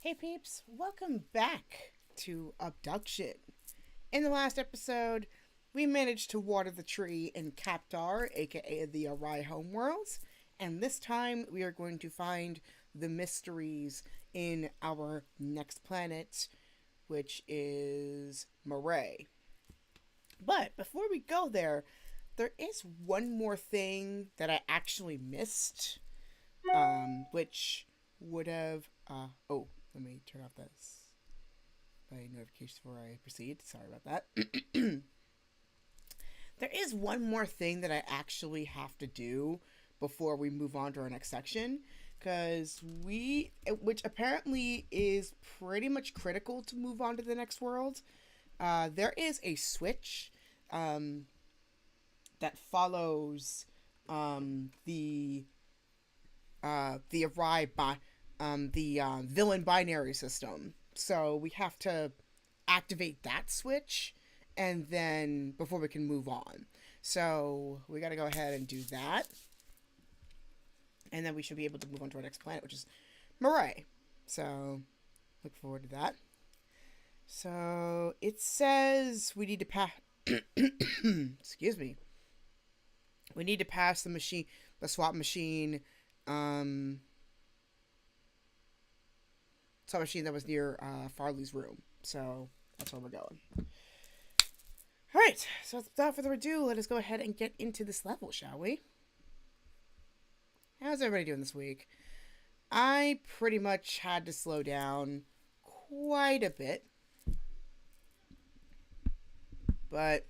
Hey peeps, welcome back to Obduction. In the last episode, we managed to water the tree in Kaptar, aka the Arai homeworld, and this time we are going to find the mysteries in our next planet, which is Marais. But before we go there, there is one more thing that I actually missed, which would have. Oh, let me turn off this by notifications before I proceed. Sorry about that. There is one more thing that I actually have to do before we move on to our next section, which apparently is pretty much critical to move on to the next world. There is a switch that follows the Arai villain binary system. So we have to activate that switch, and then before we can move on. So we got to go ahead and do that, and then we should be able to move on to our next planet, which is Marais. So look forward to that. So it says we need to pass. Excuse me. We need to pass the swap machine. Swap machine that was near Farley's room. So that's where we're going. Alright, so without further ado, let us go ahead and get into this level, shall we? How's everybody doing this week? I pretty much had to slow down quite a bit. But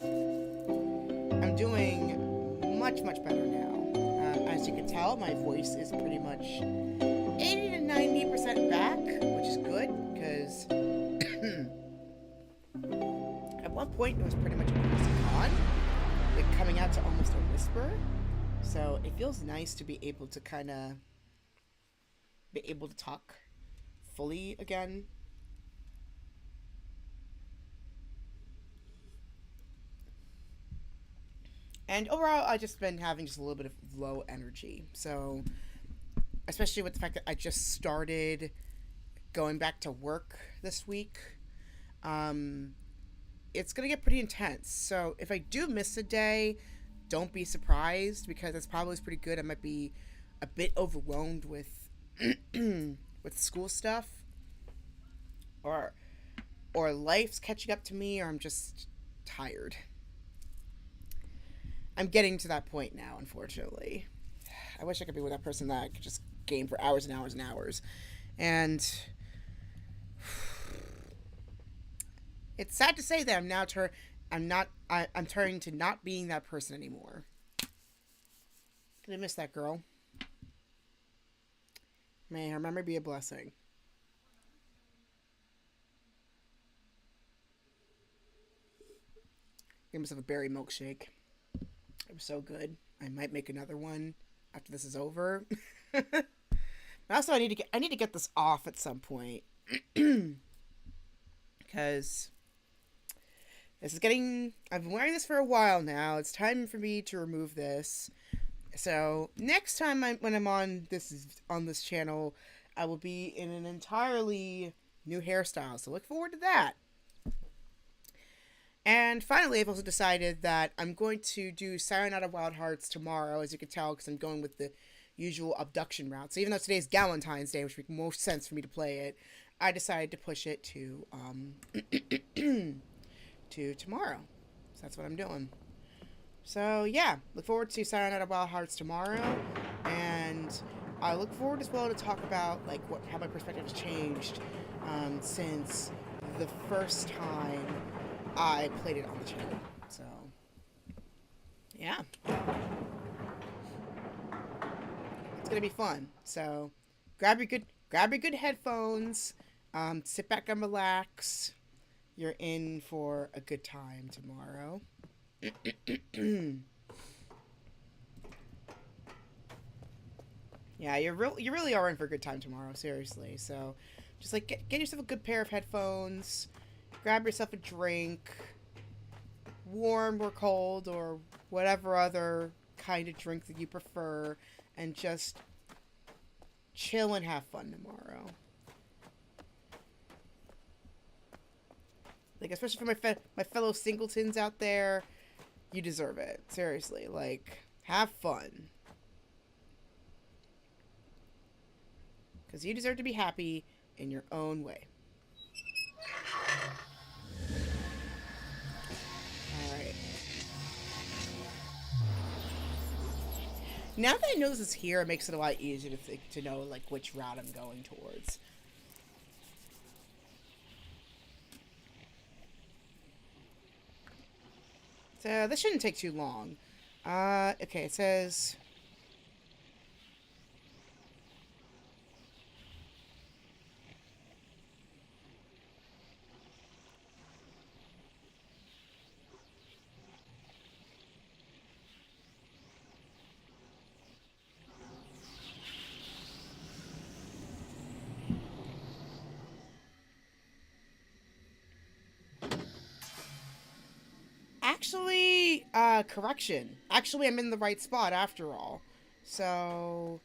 I'm doing much better now. As you can tell, my voice is pretty much 80 to 90% back, which is good, because at one point it was pretty much gone, like coming out to almost a whisper. So it feels nice to be able to kind of be able to talk fully again. And overall, I've just been having just a little bit of low energy. So, especially with the fact that I just started going back to work this week, it's going to get pretty intense. So, if I do miss a day, don't be surprised, because that's probably pretty good. I might be a bit overwhelmed with with school stuff, or life's catching up to me, or I'm just tired. I'm getting to that point now, unfortunately. I wish I could be with that person that I could just game for hours and hours and hours. And it's sad to say that I'm turning to not being that person anymore. I miss that girl. May her memory be a blessing. Give myself a berry milkshake. It was so good. I might make another one after this is over. Also, I need to get this off at some point, because this is getting. I've been wearing this for a while now. It's time for me to remove this. So next time when I'm on this channel, I will be in an entirely new hairstyle. So look forward to that. And finally, I've also decided that I'm going to do Siren Out of Wild Hearts tomorrow, as you can tell, because I'm going with the usual abduction route. So even though today's Galentine's Day, which makes most sense for me to play it, I decided to push it to to tomorrow. So that's what I'm doing. So yeah, look forward to Siren Out of Wild Hearts tomorrow, and I look forward as well to talk about how my perspective has changed since the first time I played it on the channel. So yeah, it's gonna be fun. So grab your good headphones, sit back and relax. You're in for a good time tomorrow. Yeah, you really are in for a good time tomorrow, seriously. So just get yourself a good pair of headphones, grab yourself a drink, warm or cold or whatever other kind of drink that you prefer, and just chill and have fun tomorrow. Like, especially for my fellow singletons out there, you deserve it. Seriously, like, have fun. Because you deserve to be happy in your own way. Alright. Now that I know this is here, it makes it a lot easier to know, like, which route I'm going towards. So, this shouldn't take too long. Okay, it says... Actually, correction. Actually, I'm in the right spot after all. So,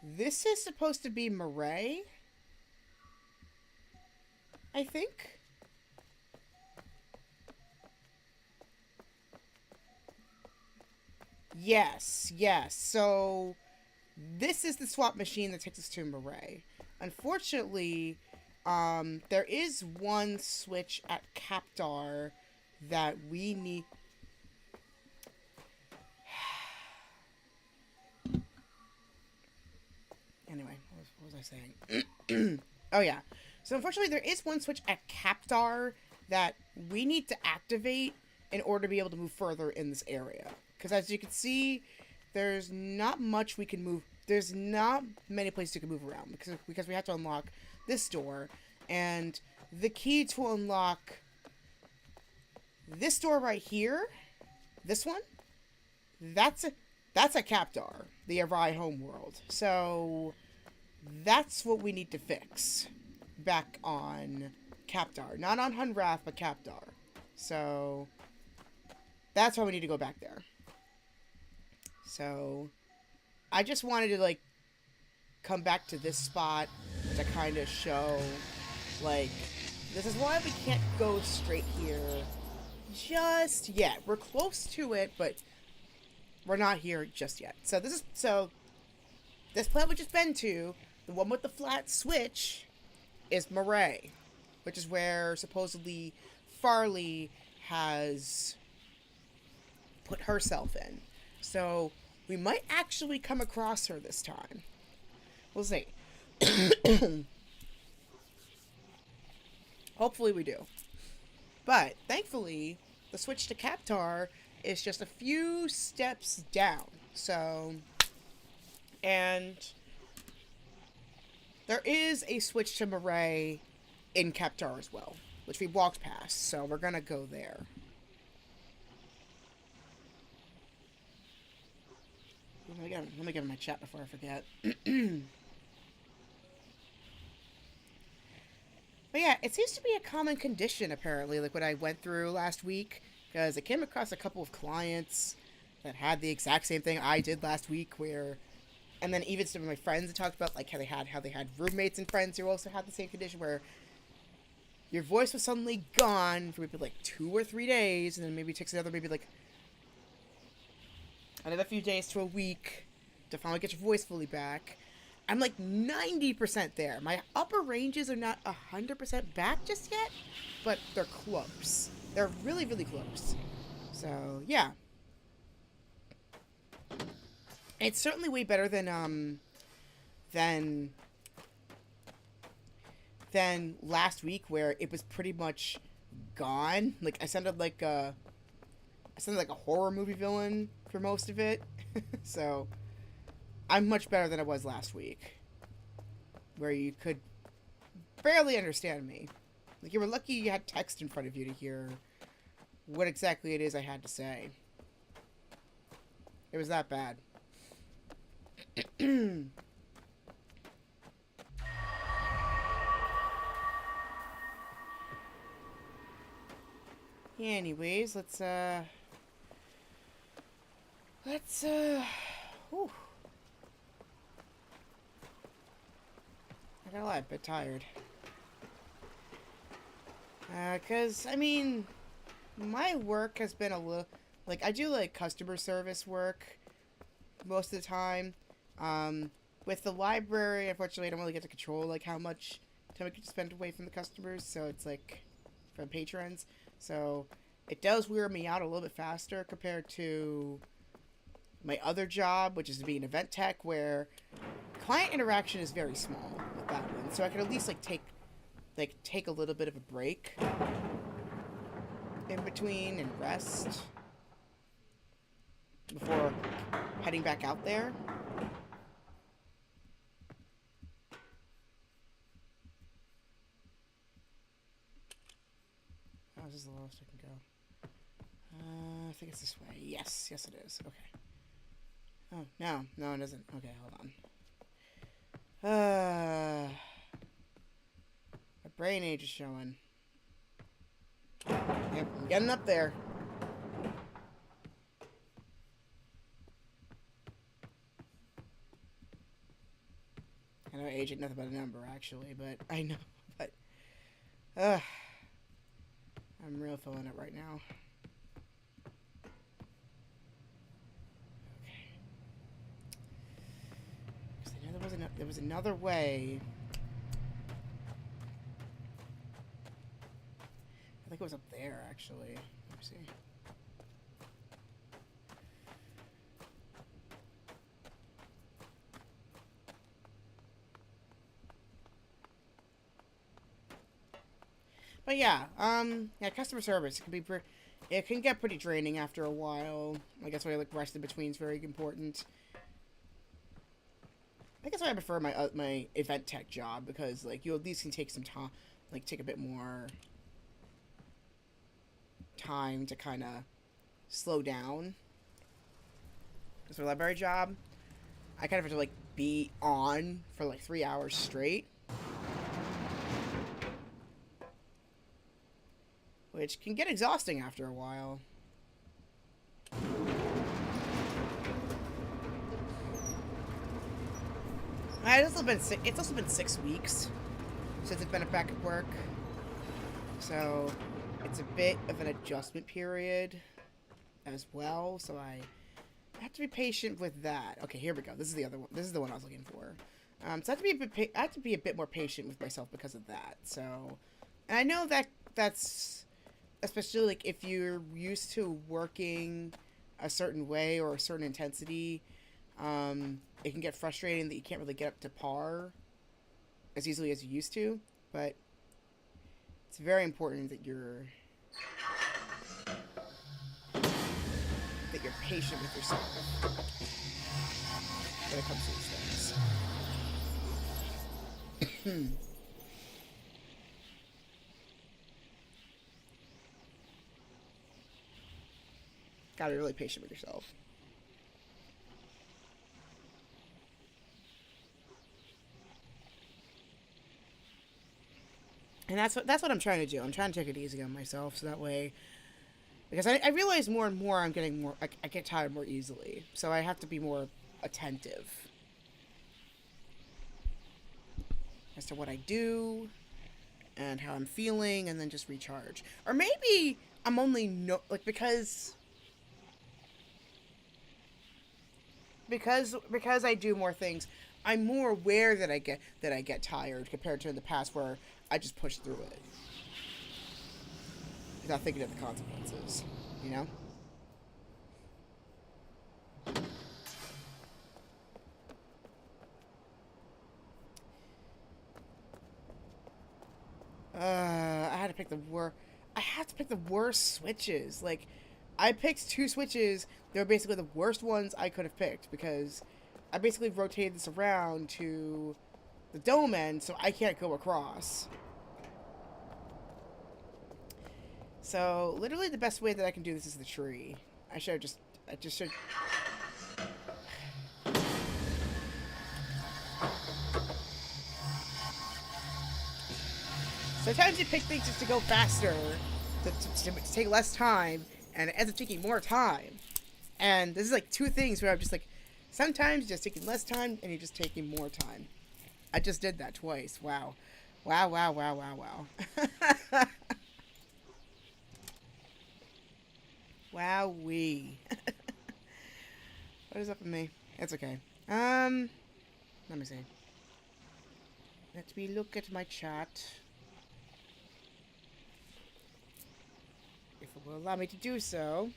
this is supposed to be Murray, I think. Yes, yes. So, this is the swap machine that takes us to Murray. Unfortunately, there is one switch at Kaptar that we need. Anyway, what was I saying? Oh yeah. So unfortunately, there is one switch at Kaptar that we need to activate in order to be able to move further in this area. Because as you can see, there's not much we can move. There's not many places you can move around because we have to unlock this door, and the key to unlock this door right here, this one, that's a Kaptar, the Arai homeworld. So that's what we need to fix back on Kaptar, not on Hunrath, but Kaptar. So that's why we need to go back there. So I just wanted to like come back to this spot to kind of show like this is why we can't go straight here just yet. We're close to it, but we're not here just yet. So this planet we just been to, the one with the flat switch, is Murray, which is where supposedly Farley has put herself in. So we might actually come across her this time. We'll see. Hopefully we do. But thankfully, the switch to Kaptar is just a few steps down. So, and there is a switch to Murray in Kaptar as well, which we walked past. So we're gonna go there. Let me get in my chat before I forget. But yeah, it seems to be a common condition, apparently, like what I went through last week, because I came across a couple of clients that had the exact same thing I did last week, and then even some of my friends that talked about, like, how they had roommates and friends who also had the same condition, where your voice was suddenly gone for maybe, like, 2 or 3 days, and then maybe it takes another few days to a week to finally get your voice fully back. I'm like 90% there. My upper ranges are not 100% back just yet, but they're close. They're really, really close. So, yeah. It's certainly way better than last week, where it was pretty much gone. Like, I sounded like a horror movie villain for most of it. So I'm much better than I was last week, where you could barely understand me. Like, you were lucky you had text in front of you to hear what exactly it is I had to say. It was that bad. Anyways, let's whew. I got a bit tired. Because, I mean, my work has been a little... Like, I do, like, customer service work most of the time. With the library, unfortunately, I don't really get to control, like, how much time I can spend away from the customers. So it's, like, from patrons. So it does wear me out a little bit faster compared to my other job, which is to be an event tech, where client interaction is very small with that one. So I can at least, like, take a little bit of a break in between and rest before heading back out there. Oh, this is the lowest I can go. I think it's this way. Yes, yes it is. Okay. Oh, no, it isn't. Okay, hold on. My brain age is showing. Yep, I'm getting up there. I know age ain't nothing but a number, actually, but I know, but, I'm real feeling it right now. Okay. Because I know there was another way. I think it was up there, actually. Let me see. But yeah, customer service can be it can get pretty draining after a while. I guess why, like, rest in between is very important. I guess why I prefer my my event tech job, because, like, you at least can take some time, like, take a bit more time to kind of slow down. Because for a library job, I kind of have to, like, be on for, like, 3 hours straight. Which can get exhausting after a while. It's also been 6 weeks since I've been back at work. So it's a bit of an adjustment period as well. So I have to be patient with that. Okay, here we go. This is the other one. This is the one I was looking for. So I have to be a bit more patient with myself because of that. So, and I know that's especially, like, if you're used to working a certain way or a certain intensity, it can get frustrating that you can't really get up to par as easily as you used to. But it's very important that you're patient with yourself when it comes to these things. Gotta be really patient with yourself. And that's what I'm trying to do. I'm trying to take it easy on myself, so that way, because I realize more and more I get tired more easily. So I have to be more attentive as to what I do and how I'm feeling, and then just recharge. Or maybe I'm only because I do more things, I'm more aware that I get tired compared to in the past where I just push through it without thinking of the consequences, you know? I had to pick the worst switches. Like, I picked 2 switches. They were basically the worst ones I could have picked, because I basically rotated this around to the dome end, so I can't go across. So, literally the best way that I can do this is the tree. I just should... Sometimes you pick things just to go faster, to take less time, and it ends up taking more time. And this is like 2 things where I'm just like, sometimes you're just taking less time, and you're just taking more time. I just did that twice. Wow. Wow. Wowee. What is up with me? It's okay. Let me see. Let me look at my chat. If it will allow me to do so.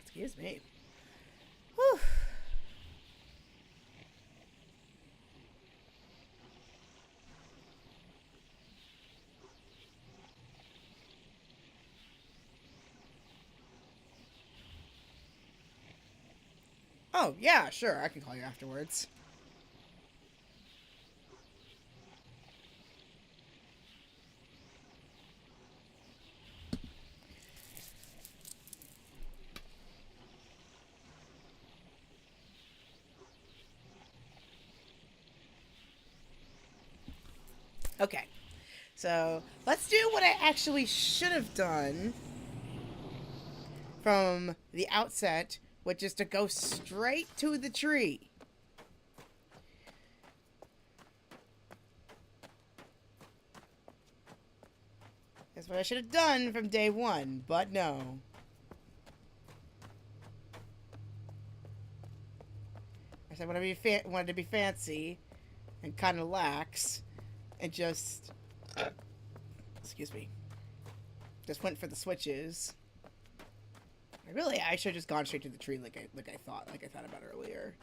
Excuse me. Whew. Oh, yeah, sure. I can call you afterwards. Okay. So, let's do what I actually should have done from the outset, which is to go straight to the tree. That's what I should have done from day one, but no. I said wanted to be fancy and kind of lax and just excuse me. Just went for the switches. I should have just gone straight to the tree like I thought about earlier.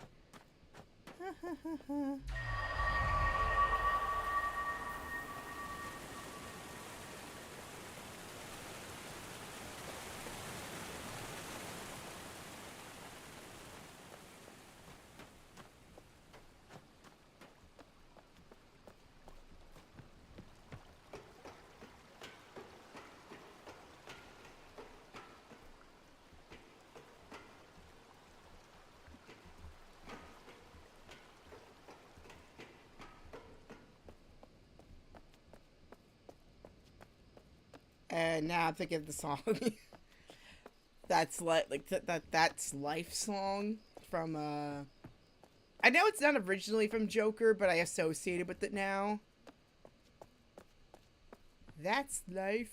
And now I'm thinking of the song. That's that's Life song from I know it's not originally from Joker, but I associated with it now. That's life.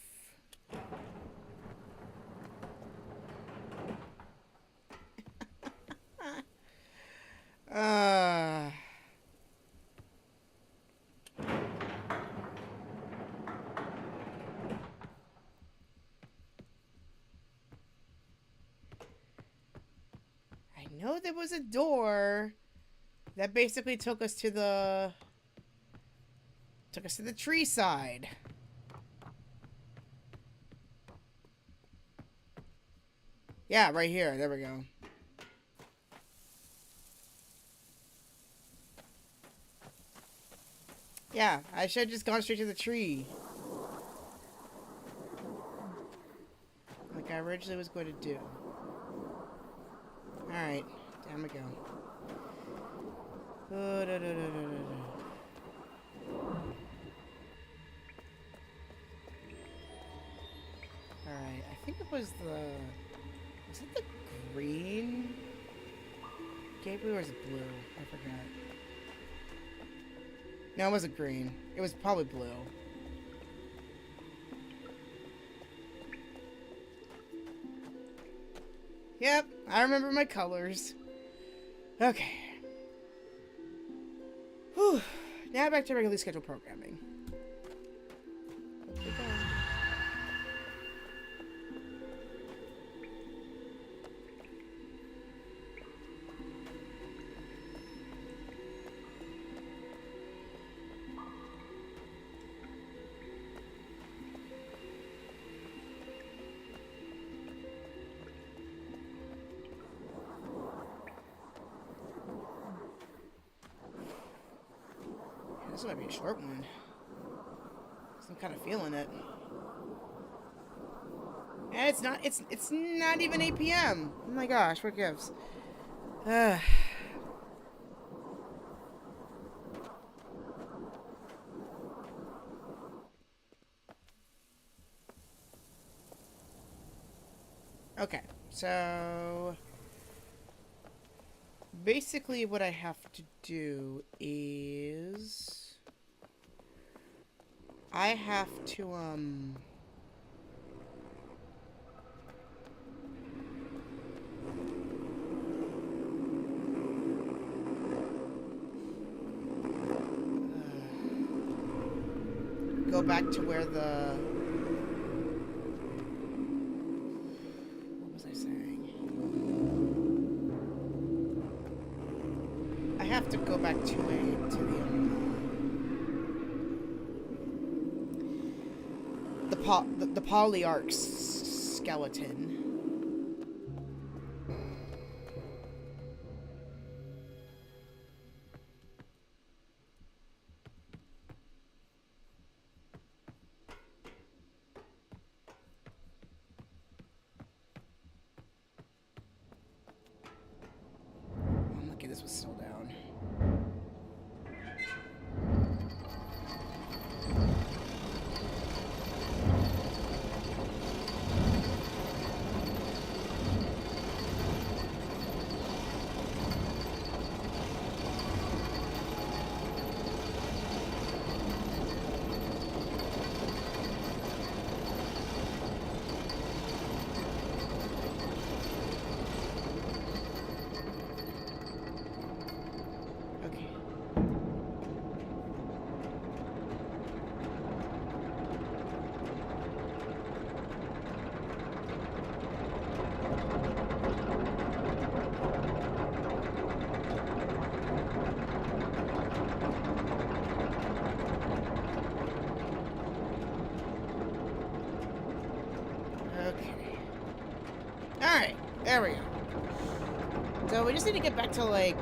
uh I know there was a door that basically took us to the tree side. Yeah, right here. There we go. Yeah, I should have just gone straight to the tree. Like I originally was going to do. Alright, down we go. Alright, I think it was was it the green gateway or was it blue? I forgot. No, it wasn't green. It was probably blue. Yep, I remember my colors. Okay. Whew. Now back to regularly scheduled programming. This might be a short one. I'm kind of feeling it. And it's not even 8 p.m. Oh my gosh, what gives? Okay, so basically what I have to do is I have to, go back to where the... What was I saying? I have to go back to the polyarch skeleton. I'm lucky this was still down. Alright, there we go. So we just need to get back to, like...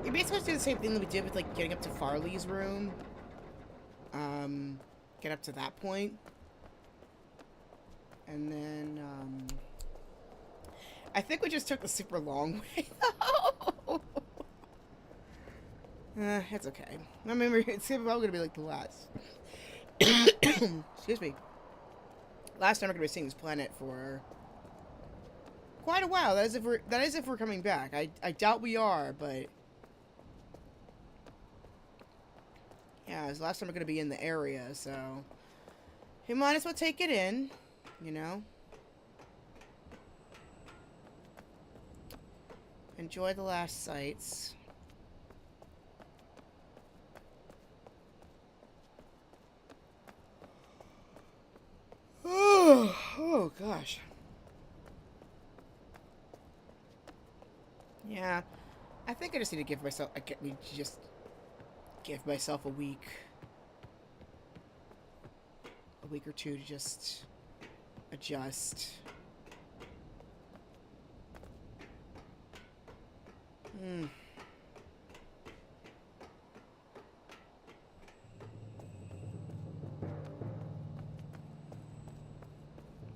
We basically do the same thing that we did with, like, getting up to Farley's room. Get up to that point. And then, I think we just took the super long way, though. It's okay. I mean, it's probably going to be, like, the last... Excuse me. Last time we're going to be seeing this planet for... quite a while. That is if we're coming back. I doubt we are, but yeah, it's the last time we're gonna be in the area, so we might as well take it in, you know. Enjoy the last sights. Oh gosh. Yeah, I think I just need to give myself, just give myself a week or two to just adjust.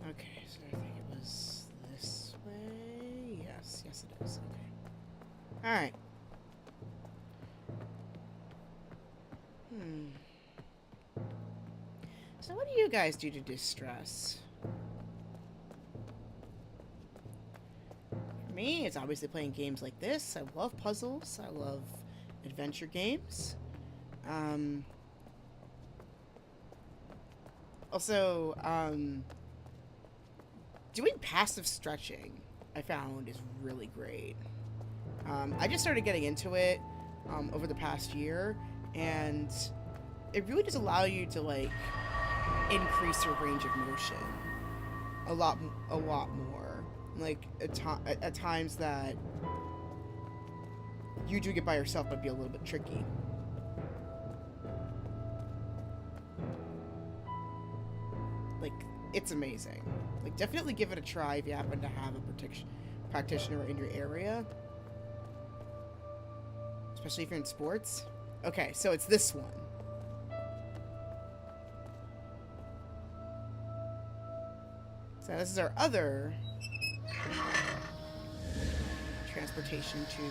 Okay, so I think it was this way. Yes, it is. Okay. Alright. So what do you guys do to distress? For me, it's obviously playing games like this. I love puzzles. I love adventure games. Also, doing passive stretching, I found, is really great. I just started getting into it over the past year, and it really does allow you to, like, increase your range of motion a lot more. Like, at times that you doing it by yourself might be a little bit tricky. Like, it's amazing. Like, definitely give it a try if you happen to have a practitioner in your area. Especially if you're in sports. Okay, so it's this one. So this is our other transportation to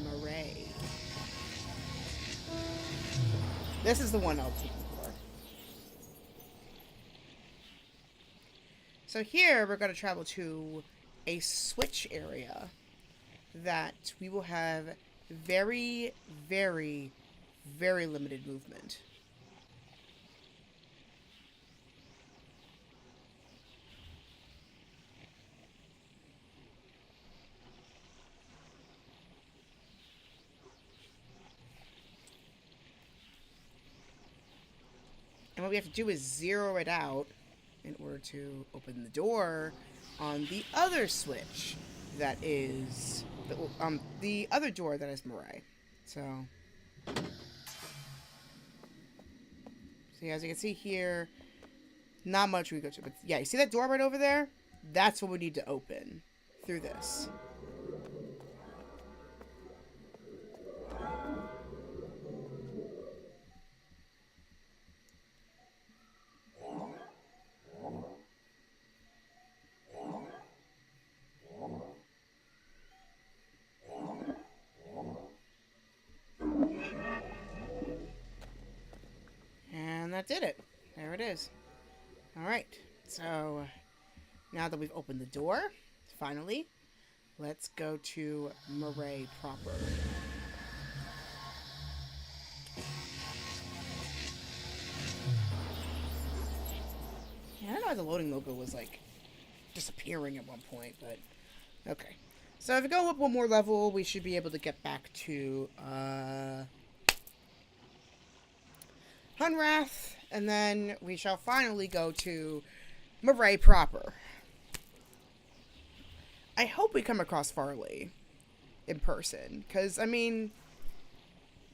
Arai. This is the one I was looking for. So here we're going to travel to a switch area that we will have very, very, very limited movement. And what we have to do is zero it out in order to open the door on the other switch that is the other door that is Arai. So as you can see here, not much we go to, but yeah, you see that door right over there? That's what we need to open through this. And that did it. There it is. Alright, so now that we've opened the door, finally, let's go to Arai proper. Yeah, I don't know why the loading logo was like disappearing at one point, but okay. So if we go up one more level, we should be able to get back to Hunrath, and then we shall finally go to Arai proper. I hope we come across Farley in person, because, I mean,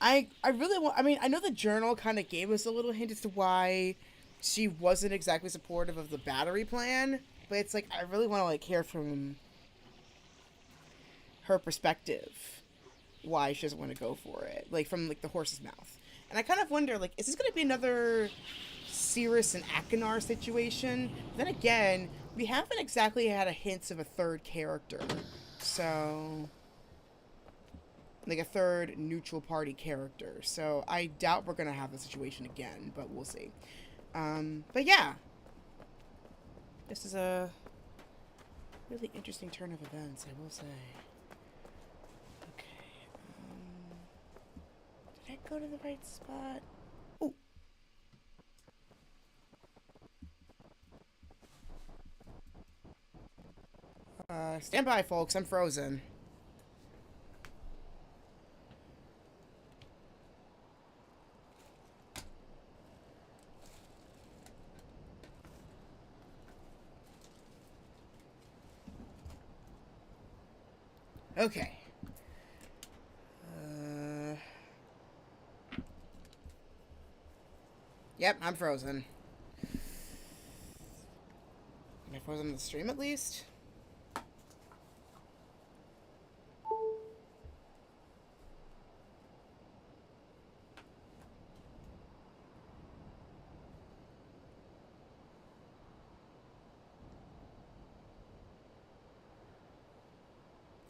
I really want, I mean, I know the journal kind of gave us a little hint as to why she wasn't exactly supportive of the battery plan, but it's like, I really want to, like, hear from her perspective why she doesn't want to go for it, like, from, like, the horse's mouth. And I kind of wonder, like, is this going to be another Cirrus and Akinar situation? Then again, we haven't exactly had a hint of a third character. So, like a third neutral party character. So I doubt we're going to have the situation again, but we'll see. But yeah. This is a really interesting turn of events, I will say. Did I go to the right spot? Oh. Stand by, folks. I'm frozen. Okay. Yep, I'm frozen. Am I frozen in the stream at least?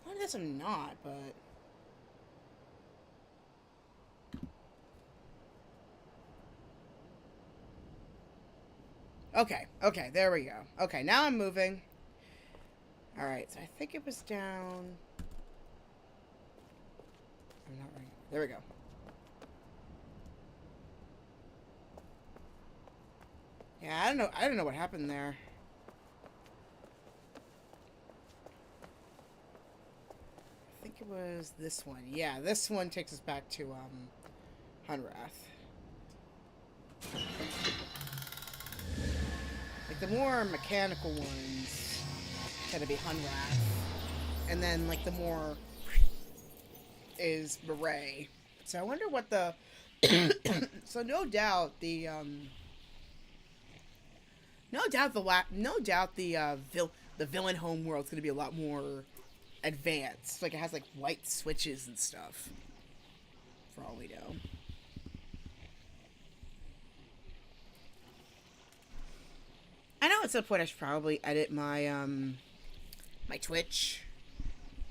I guess I'm not, but... Okay, there we go. Okay, now I'm moving. Alright, so I think it was down... I'm not right. There we go. Yeah, I don't know what happened there. I think it was this one. Yeah, this one takes us back to, Hunrath. Like, the more mechanical ones tend to be Hunrath. And then, like, the more is Arai. So I wonder what the... So no doubt the, the villain homeworld's gonna be a lot more advanced. Like, it has, like, white switches and stuff. For all we know. I know at some point I should probably edit my, my Twitch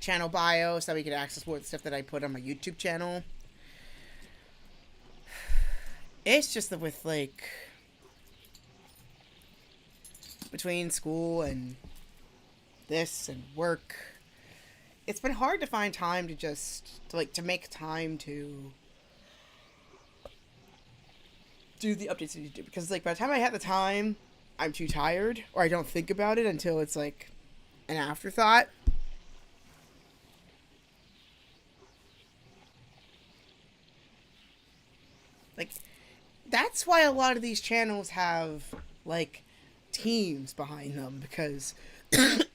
channel bio so that we could access more of the stuff that I put on my YouTube channel. It's just that with, like, between school and this and work, it's been hard to find time to to make time to do the updates that you do. Because, like, by the time I have the time, I'm too tired, or I don't think about it until it's, like, an afterthought. Like, that's why a lot of these channels have, like, teams behind them, because like,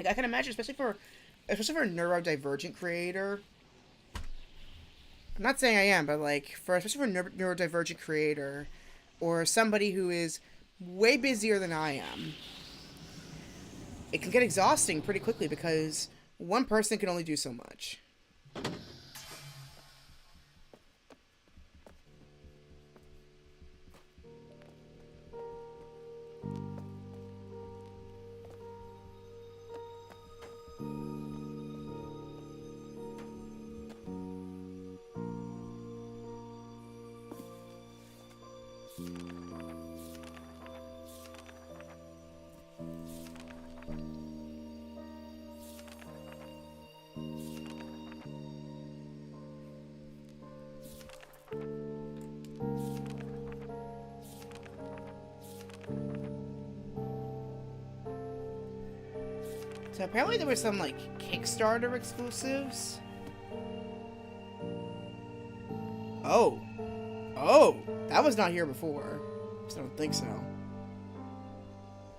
I can imagine, especially for a neurodivergent creator. I'm not saying I am, but like especially for a neurodivergent creator, or somebody who is way busier than I am, it can get exhausting pretty quickly because one person can only do so much. So apparently there were some, like, Kickstarter exclusives. Oh. Oh! That was not here before. I don't think so.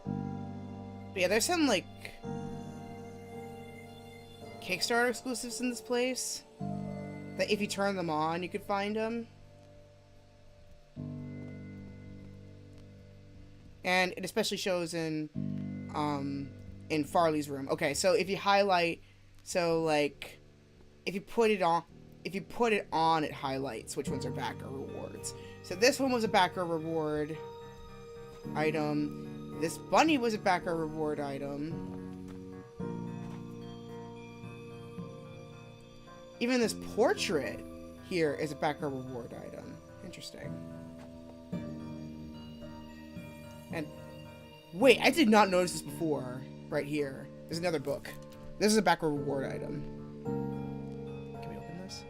But yeah, there's some, like, Kickstarter exclusives in this place that if you turn them on, you could find them. And it especially shows in Farley's room. Okay, so if you highlight, so like, if you put it on, it highlights which ones are backer rewards. So this one was a backer reward item. This bunny was a backer reward item. Even this portrait here is a backer reward item. Interesting. And wait, I did not notice this before. Right here. There's another book. This is a backer reward item. Can we open this?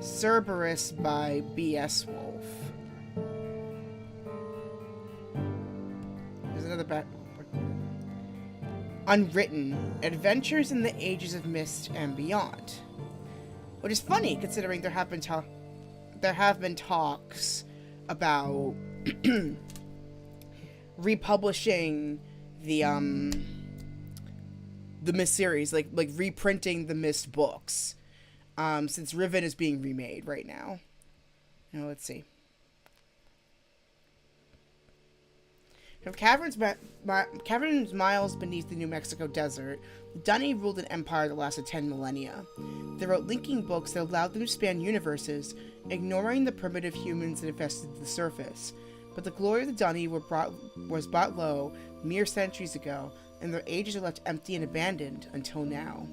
Cerberus by B.S. Wolf. There's another back. Unwritten. Adventures in the Ages of Mist and Beyond. Which is funny, considering there have been talks about republishing the Mist series, like reprinting the Mist books, since Riven is being remade right now. Now let's see. From caverns miles beneath the New Mexico desert, the Dunny ruled an empire that lasted 10 millennia. They wrote linking books that allowed them to span universes, ignoring the primitive humans that infested the surface. But the glory of the Dunny was brought low mere centuries ago, and their ages are left empty and abandoned until now.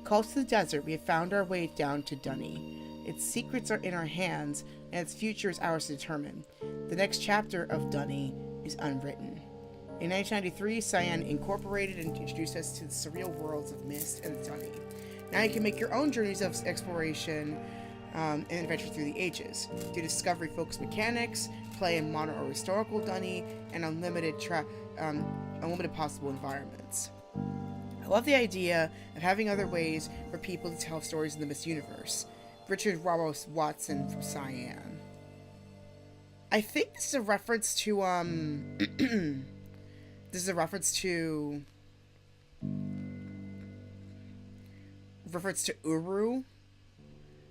Called to the desert, we have found our way down to Dunny. Its secrets are in our hands, and its future is ours to determine. The next chapter of Dunny is unwritten. In 1993, Cyan incorporated and introduced us to the surreal worlds of Mist and the Dunny. Now you can make your own journeys of exploration and adventure through the ages. Do discovery-focused mechanics, play in modern or historical Dunny, and unlimited possible environments. I love the idea of having other ways for people to tell stories in the Mist universe. Richard Ramos Watson from Cyan. I think this is a reference to, this is a reference to Uru.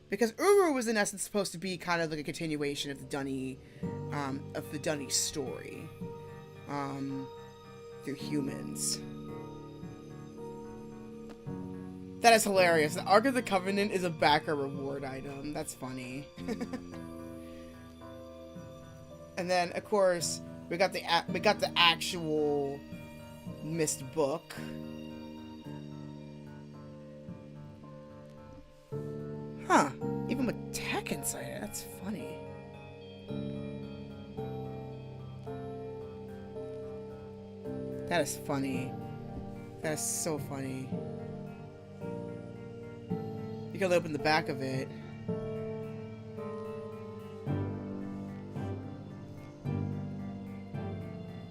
Because Uru was in essence supposed to be kind of like a continuation of the Dunny story. Through humans. That is hilarious. The Ark of the Covenant is a backer reward item. That's funny. And then, of course, we got the actual Mist book. Huh. Even with tech inside it. That's funny. That is funny. That is so funny. You can open the back of it.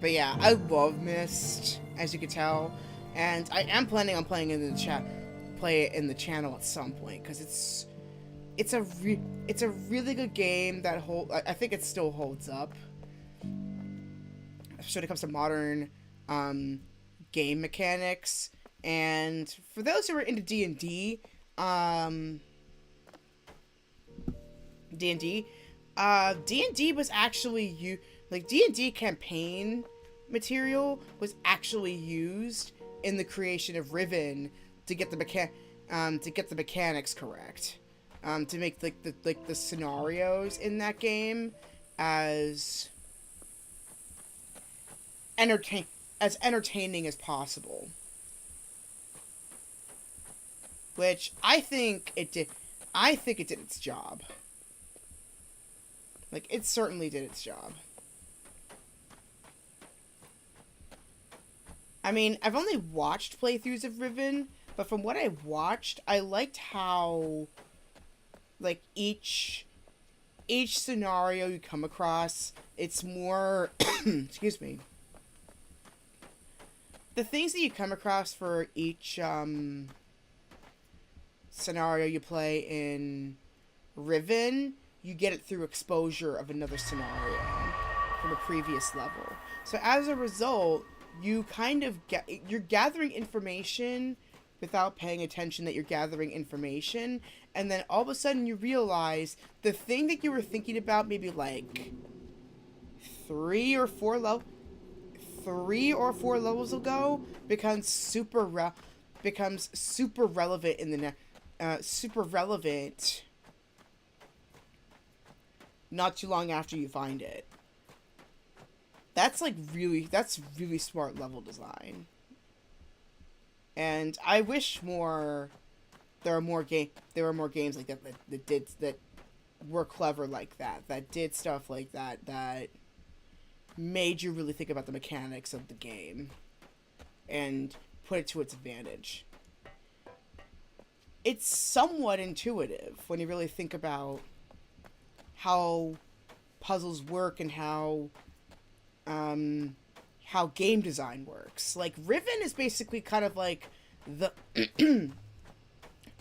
But yeah, I love Mist. as you can tell, and I am planning on playing in the chat, play it in the channel at some point because it's a really good game that I think it still holds up. Especially when it comes to modern game mechanics. And for those who are into D&D, D&D was actually D&D campaign material was actually used in the creation of Riven to get the mechanics correct, to make the scenarios in that game as entertaining as possible. Which I think it did. I think it did its job. Like, it certainly did its job. I mean, I've only watched playthroughs of Riven, but from what I watched, I liked how, like, each scenario you come across, it's more, excuse me, the things that you come across for each, scenario you play in Riven, you get it through exposure of another scenario from a previous level. So as a result, you kind of you're gathering information without paying attention that you're gathering information, and then all of a sudden you realize the thing that you were thinking about maybe like 3 or 4 levels ago becomes super relevant in the next. Super relevant not too long after you find it. That's really smart level design. And I wish there were more games like that that were clever like that did stuff like that made you really think about the mechanics of the game and put it to its advantage. It's somewhat intuitive when you really think about how puzzles work and how game design works. Like, Riven is basically kind of like the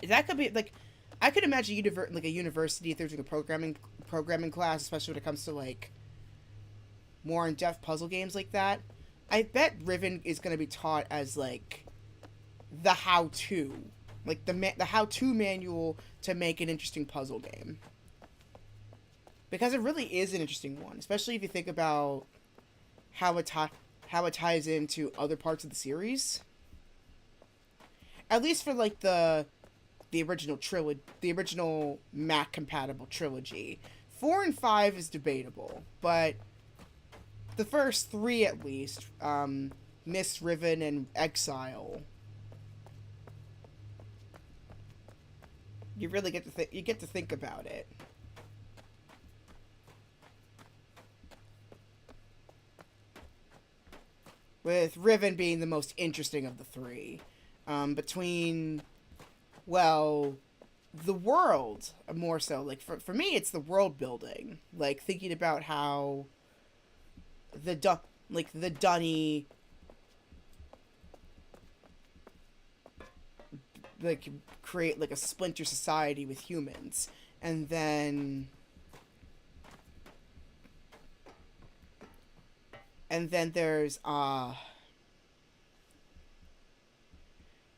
that could be like, I could imagine a university if they're doing a programming class, especially when it comes to like more in-depth puzzle games like that. I bet Riven is going to be taught as like the how-to. Like, the how-to manual to make an interesting puzzle game. Because it really is an interesting one. Especially if you think about how it ties into other parts of the series. At least for, like, the original trilogy, the original Mac-compatible trilogy. 4 and 5 is debatable. But the first 3, at least, Mist, Riven, and Exile, you really get to think about it. With Riven being the most interesting of the 3. Between, well, the world, more so. Like, for me, it's the world building. Like, thinking about how the Dunny, like, create like a splinter society with humans, and then there's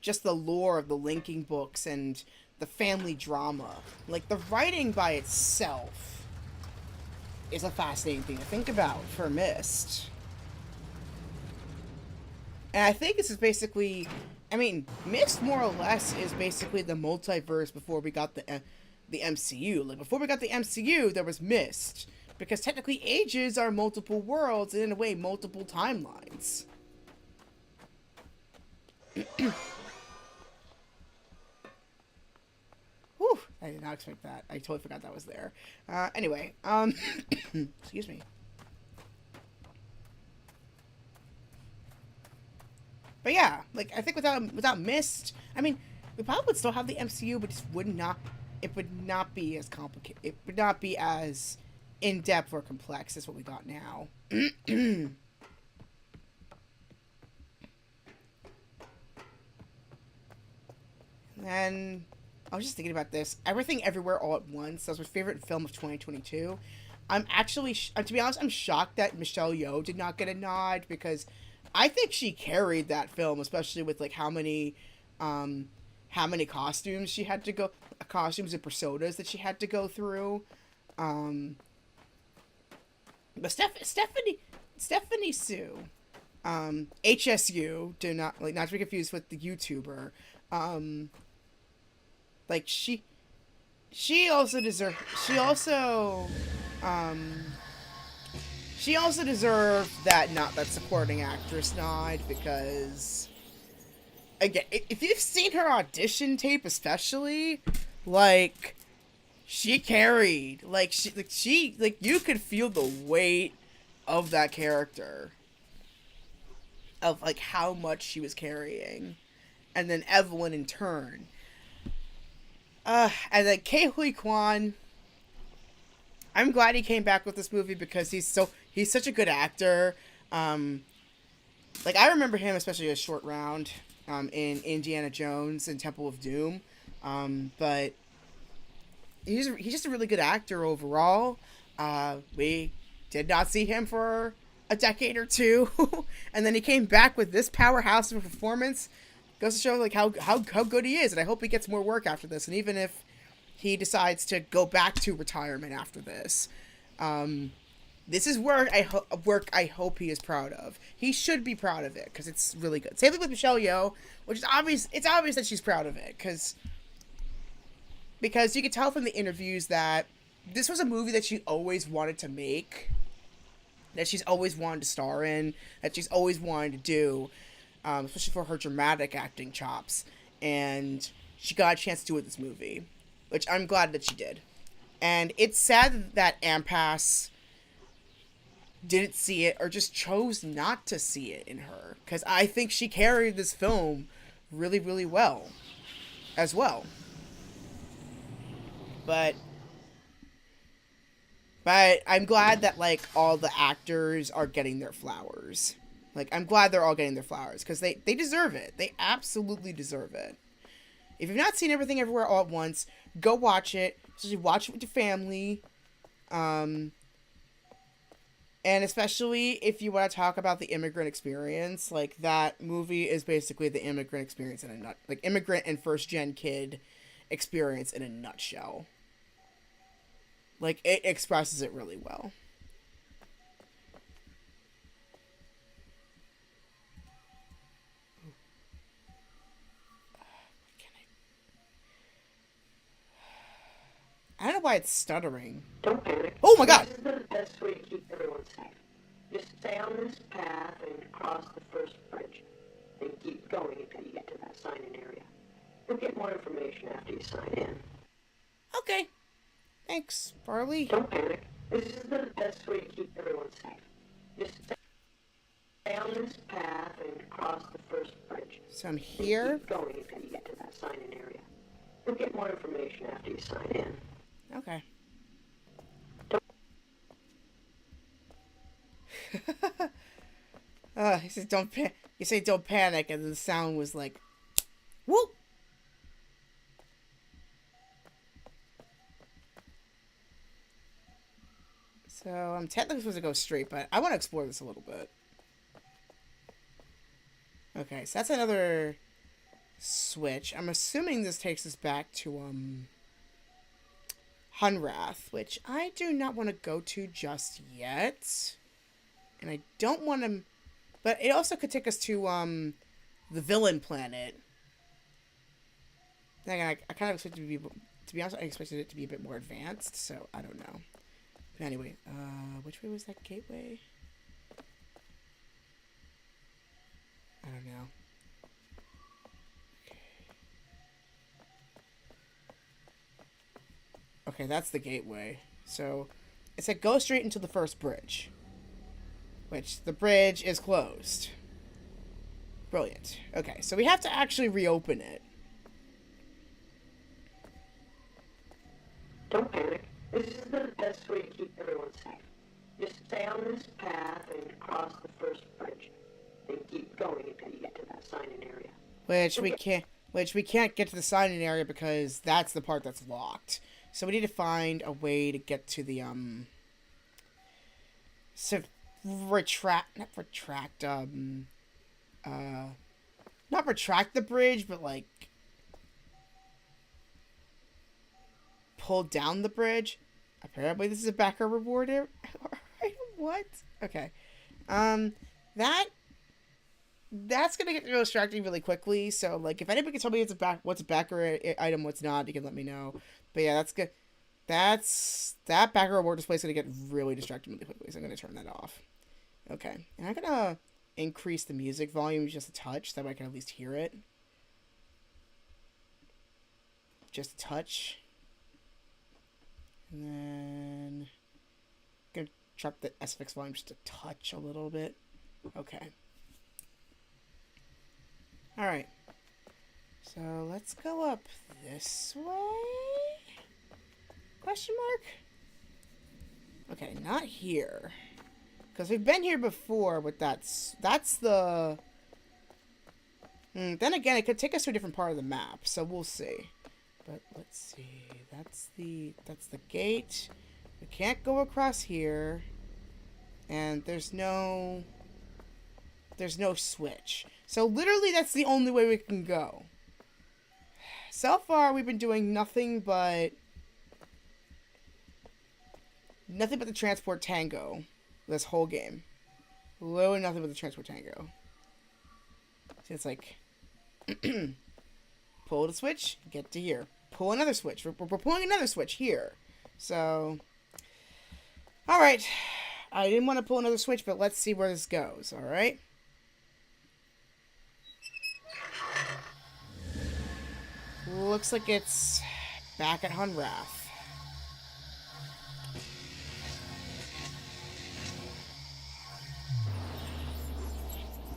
just the lore of the linking books and the family drama. Like, the writing by itself is a fascinating thing to think about for Myst. And I think this is basically, I mean, Myst more or less is basically the multiverse before we got the MCU. Like, before we got the MCU, there was Myst. Because technically ages are multiple worlds and, in a way, multiple timelines. Whew, I did not expect that. I totally forgot that was there. Anyway, excuse me. But yeah, like, I think without Myst, I mean, we probably would still have the MCU, but it would not be as complicated. It would not be as in-depth or complex as what we got now. And I was just thinking about this. Everything Everywhere All at Once. That was my favorite film of 2022. I'm actually, to be honest, I'm shocked that Michelle Yeoh did not get a nod because I think she carried that film, especially with like how many costumes she had to go, costumes and personas that she had to go through. Um, but Stephanie Sue, HSU, do not like not to be confused with the YouTuber. Um, like she also deserved um she also deserved that supporting actress nod because again, if you've seen her audition tape especially, like she carried, like you could feel the weight of that character, of like how much she was carrying. And then Evelyn in turn, and then Ke Huy Quan, I'm glad he came back with this movie because he's such a good actor. Like I remember him especially as Short Round in Indiana Jones and Temple of Doom. But he's just a really good actor overall. We did not see him for a decade or two, and then he came back with this powerhouse of a performance. Goes to show like how good he is, and I hope he gets more work after this. And even if he decides to go back to retirement after this, this is work I hope he is proud of. He should be proud of it because it's really good. Same thing with Michelle Yeoh, which is obvious. It's obvious that she's proud of it because you could tell from the interviews that this was a movie that she always wanted to make, that she's always wanted to star in, that she's always wanted to do, especially for her dramatic acting chops. And she got a chance to do it in this movie, which I'm glad that she did. And it's sad that Ampass didn't see it or just chose not to see it in her, because I think she carried this film really, really well as well. But I'm glad that like all the actors are getting their flowers. Like I'm glad they're all getting their flowers because they deserve it. They absolutely deserve it. If you've not seen Everything Everywhere All at Once, go watch it. Especially watch it with your family. And especially if you want to talk about the immigrant experience, like that movie is basically the immigrant experience in a like immigrant and first gen kid experience in a nutshell. Like it expresses it really well. I don't know why it's stuttering. Don't panic. Oh my god! This is the best way to keep everyone safe. Just stay on this path and cross the first bridge. Then keep going until you get to that sign-in area. You'll get more information after you sign in. Okay. Thanks, Barley. Don't panic. This is the best way to keep everyone safe. Just stay on this path and cross the first bridge. So I'm here. Keep going until you get to that sign-in area. You'll get more information after you sign in. Okay. He says don't you say don't panic, and then the sound was like, whoop. So I'm technically supposed to go straight, but I want to explore this a little bit. Okay, so that's another switch. I'm assuming this takes us back to Hunrath, which I do not want to go to just yet. And I don't want to, but it also could take us to the villain planet. I kind of expected to be honest, I expected it to be a bit more advanced, so I don't know. But anyway, which way was that gateway? I don't know. Okay, that's the gateway. So, it said go straight into the first bridge. Which, the bridge is closed. Brilliant. Okay, so we have to actually reopen it. Don't panic. This is the best way to keep everyone safe. Just stay on this path and cross the first bridge. Then keep going until you get to that sign-in area. Which we can't... which we can't get to the sign-in area because that's the part that's locked. So we need to find a way to get to the, so not retract the bridge, but, like, pull down the bridge. Apparently this is a backer reward area. What? Okay. That's gonna get real distracting really quickly. So, like, if anybody can tell me what's a backer item, what's not, you can let me know. But yeah, that's good. That backer reward display is gonna get really distracting really quickly. So I'm gonna turn that off. Okay, and I'm gonna increase the music volume just a touch, so that way I can at least hear it. Just a touch. And then I'm gonna drop the SFX volume just a touch a little bit. Okay. Alright. So let's go up this way? Question mark? Okay, not here. Because we've been here before, but that's the... then again, it could take us to a different part of the map, so we'll see. But let's see. That's the gate. We can't go across here. And there's no switch. So literally that's the only way we can go. So far we've been doing nothing but the transport tango this whole game. Literally nothing but the transport tango. So it's like pull the switch, get to here. Pull another switch. We're pulling another switch here. So alright. I didn't want to pull another switch, but let's see where this goes, alright? Looks like it's back at Hunrath.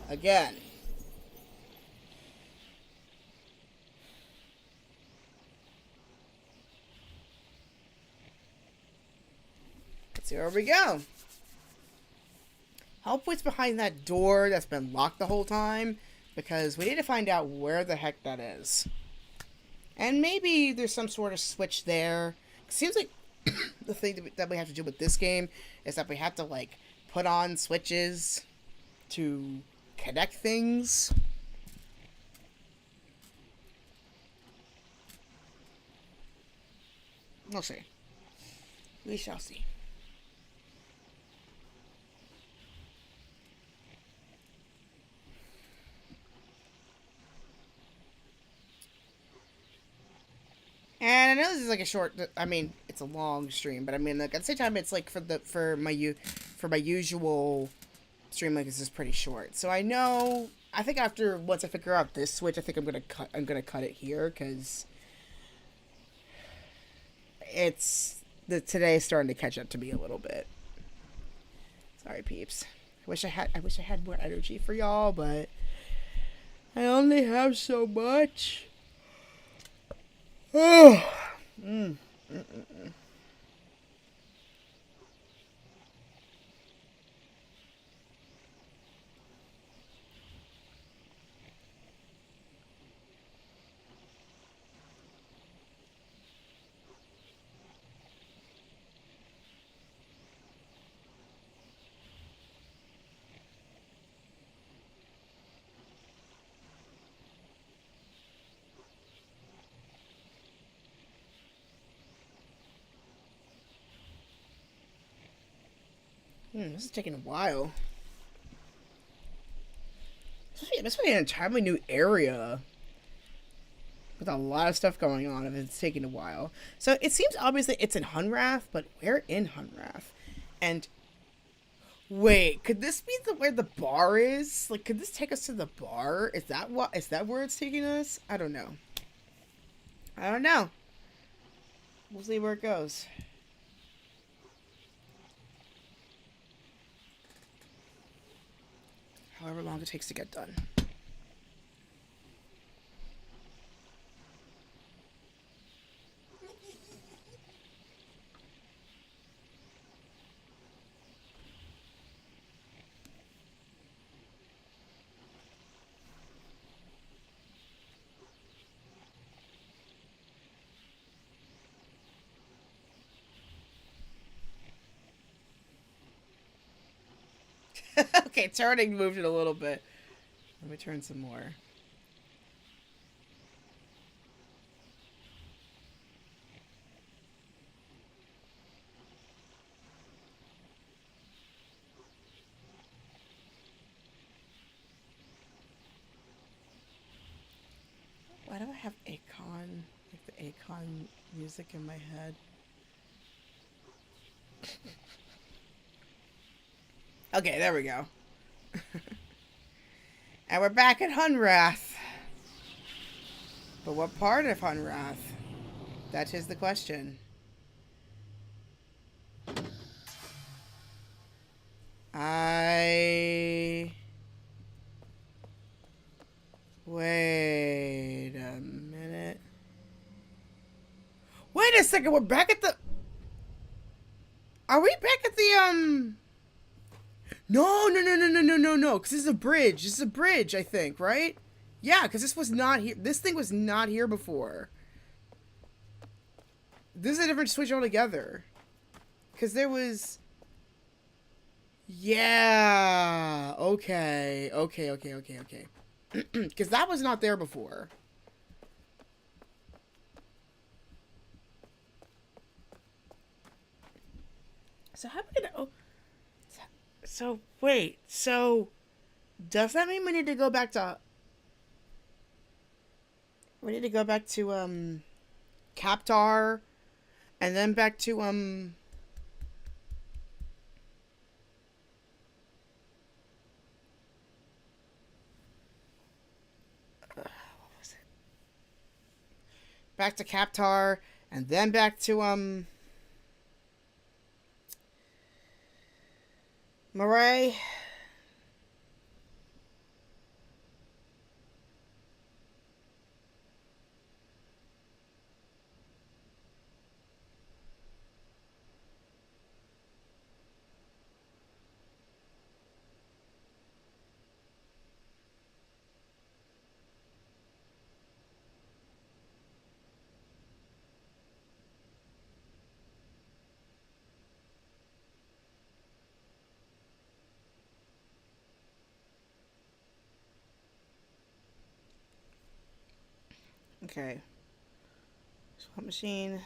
Again. Let's see where we go. Hopefully it's behind that door that's been locked the whole time, because we need to find out where the heck that is. And maybe there's some sort of switch there. It seems like the thing that we have to do with this game is that we have to, like, put on switches to connect things. We'll see. We shall see. And I know this is like a short. I mean, it's a long stream, but I mean, like at the same time, it's like for my usual stream, like this is pretty short. So I know. I think once I figure out this switch, I think I'm gonna cut it here because today's starting to catch up to me a little bit. Sorry, peeps. I wish I had more energy for y'all, but I only have so much. Oh. This is taking a while. Especially an entirely new area with a lot of stuff going on, and it's taking a while. So it seems obvious that it's in Hunrath, but where in Hunrath? And wait, could this be where the bar is? Like, could this take us to the bar? Is that where it's taking us? I don't know. We'll see where it goes. However long it takes to get done. Okay, turning moved it a little bit. Let me turn some more. Why do I have Akon, like the Akon music in my head? Okay, there we go. And we're back at Hunrath. But what part of Hunrath? That is the question. Wait a minute. Wait a second, we're back at the... Are we back at the, No, because this is a bridge. This is a bridge, I think, right? Yeah, because this was not here. This thing was not here before. This is a different switch altogether. Because there was... Yeah. Okay. Because that was not there before. So how are we gonna... Oh, so, wait. So, does that mean we need to go back to... We need to go back to, Kaptar, and then back to, what was it? Back to Kaptar, and then back to, Murray. Okay. Swap machine.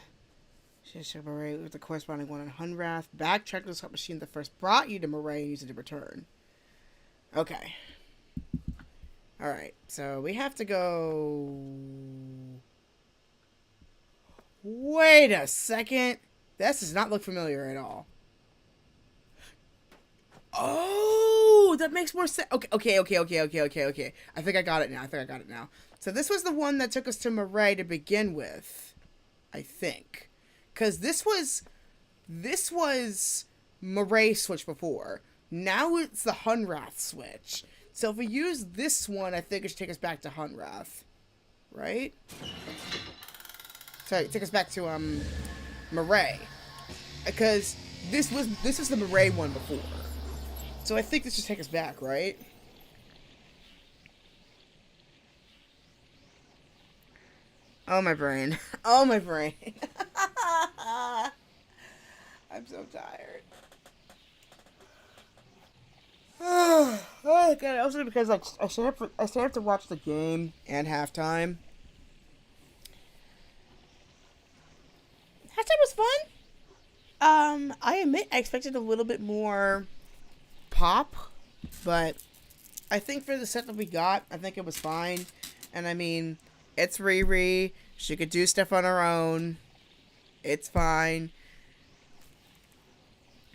Share Murray with the corresponding one on Hunrath. Backtrack to the swap machine that first brought you to Murray and use it to return. Okay. Alright, so we have to go... Wait a second. This does not look familiar at all. Oh, that makes more sense. Okay. I think I got it now. So this was the one that took us to Murray to begin with. I think. Because this was Murray switch before. Now it's the Hunrath switch. So if we use this one, I think it should take us back to Hunrath. Right? Sorry, take us back to Murray. Because this was the Murray one before. So I think this should take us back, right? Oh, my brain. Oh, my brain. I'm so tired. Oh, God. Also because, like, I should have to watch the game and halftime. Halftime was fun. I admit I expected a little bit more pop, but I think for the set that we got, I think it was fine. And I mean, it's Riri. She could do stuff on her own. It's fine.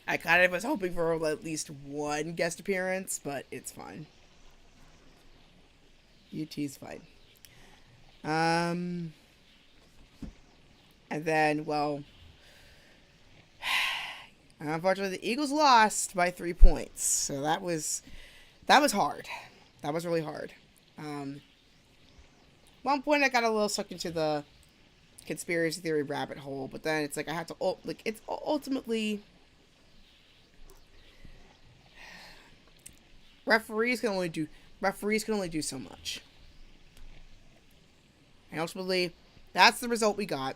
I kind of was hoping for at least one guest appearance, but it's fine. UT's fine. And then, well, unfortunately, the Eagles lost by 3 points. So that was hard. That was really hard. One point I got a little sucked into the conspiracy theory rabbit hole, but then it's like I have to, like, it's ultimately, referees can only do so much. And ultimately, that's the result we got.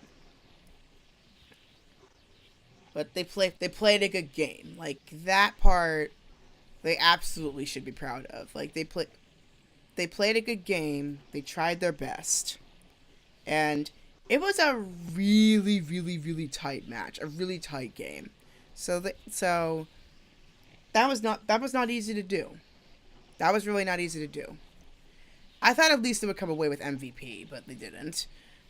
But they played a good game. Like, that part They absolutely should be proud of. Like, they played a good game. They tried their best. And it was a really, really, really tight match. A really tight game. So that was not easy to do. That was really not easy to do. I thought at least they would come away with MVP, but they didn't.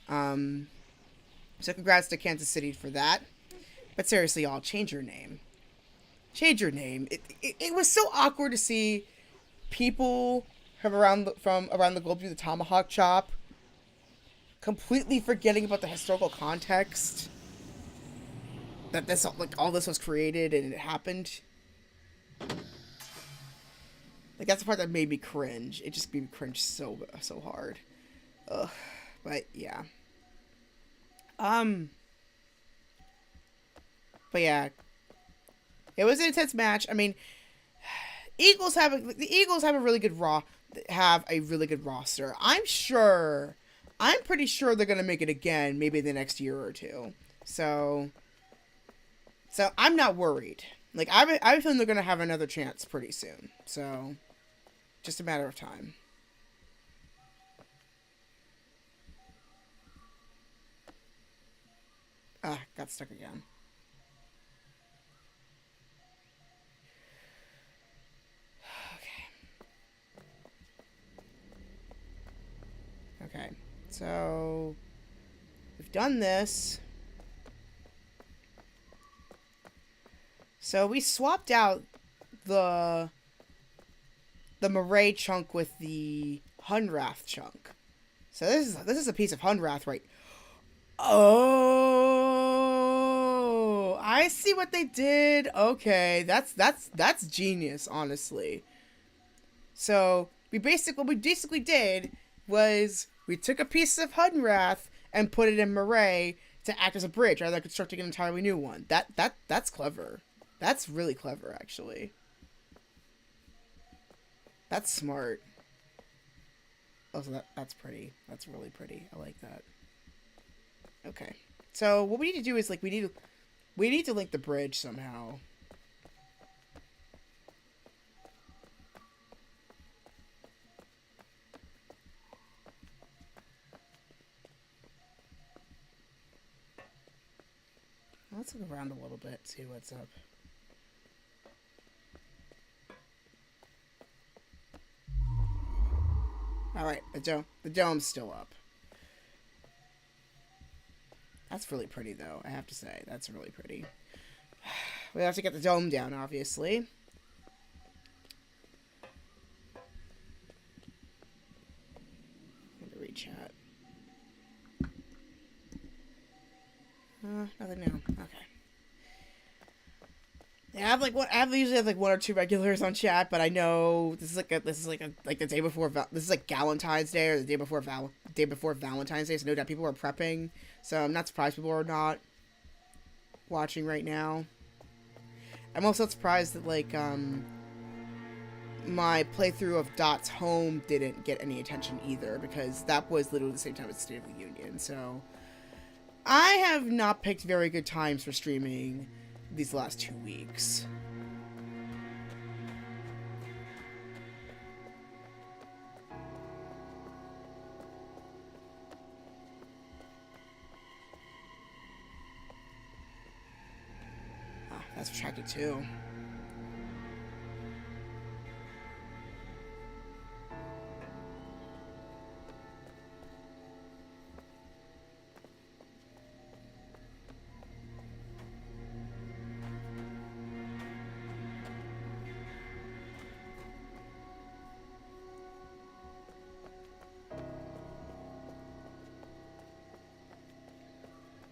So congrats to Kansas City for that. But seriously, y'all, change your name. Change your name. It was so awkward to see people from around the globe do the tomahawk chop, completely forgetting about the historical context that all this was created and it happened. Like, that's the part that made me cringe. It just made me cringe so hard. Ugh. But yeah. But yeah, it was an intense match. I mean, the Eagles have a really good roster. I'm pretty sure they're gonna make it again, maybe the next year or two. So I'm not worried. Like, I feel they're gonna have another chance pretty soon. So just a matter of time. Got stuck again. Okay, so we've done this. So we swapped out the Moray chunk with the Hunrath chunk. So this is a piece of Hunrath, right? Oh, I see what they did. Okay, that's genius, honestly. So what we basically did was we took a piece of Hunrath and put it in Moray to act as a bridge rather than constructing an entirely new one. That's clever. That's really clever, actually. That's smart. Also, that's pretty. That's really pretty. I like that. Okay. So what we need to do is, like, we need to link the bridge somehow. Let's look around a little bit, see what's up. Alright, the dome's still up. That's really pretty, though, I have to say. That's really pretty. We have to get the dome down, obviously. I'm gonna read chat. Nothing new. Okay. Yeah, I usually have like one or two regulars on chat, but I know this is like the day before this is like Galentine's Day or the day before Valentine's Day, so no doubt people are prepping. So I'm not surprised people are not watching right now. I'm also surprised that like my playthrough of Dot's Home didn't get any attention either, because that was literally the same time as State of the Union. So I have not picked very good times for streaming these last 2 weeks. That's retracted too.